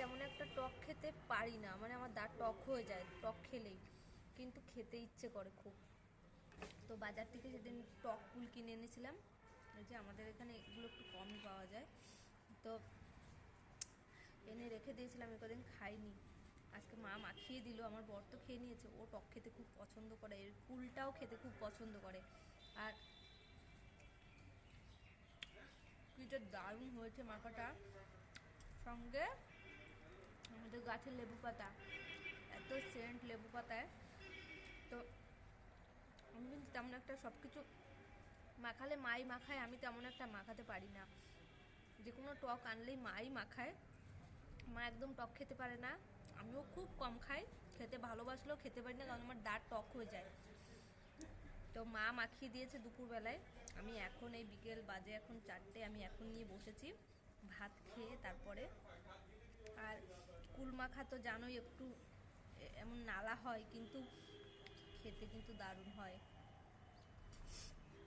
তেমন একটা টক খেতে পারি না, মানে আমার দাঁত টক হয়ে যায় টক খেলেই, কিন্তু খেতে ইচ্ছে করে খুব। তো বাজার থেকে সেদিন টক কুল কিনে এনেছিলাম, এই যে আমাদের এখানে এগুলো একটু কমই পাওয়া যায়, তো এনে রেখে দিয়েছিলাম, কদিন খাইনি। আজকে মা মাখিয়ে দিল, আমার বর তো খেয়ে নিয়েছে, ও টক খেতে খুব পছন্দ করে, এর কুলটাও খেতে খুব পছন্দ করে। আর কি যে দারুণ হয়েছে মাখাটা, সঙ্গে আমাদের গাছের লেবু পাতা, এত সেন্ট লেবু পাতায়। তো আমি কিন্তু তেমন একটা সব কিছু মাখালে মাই মাখায়, আমি তেমন একটা মাখাতে পারি না, যে কোনো টক আনলেই মাই মাখায়। মা একদম টক খেতে পারে না, আমিও খুব কম খাই, খেতে ভালোবাসলেও খেতে পারি না, কারণ আমার দাঁত টক হয়ে যায়। তো মা মাখিয়ে দিয়েছে দুপুরবেলায়, আমি এখন এই বিকেল বাজে এখন 4টে, আমি এখন নিয়ে বসেছি ভাত খেয়ে তারপরে। আর কুল মাখা তো জানোই একটু এমন নালা হয়, কিন্তু খেতে কিন্তু দারুণ হয়।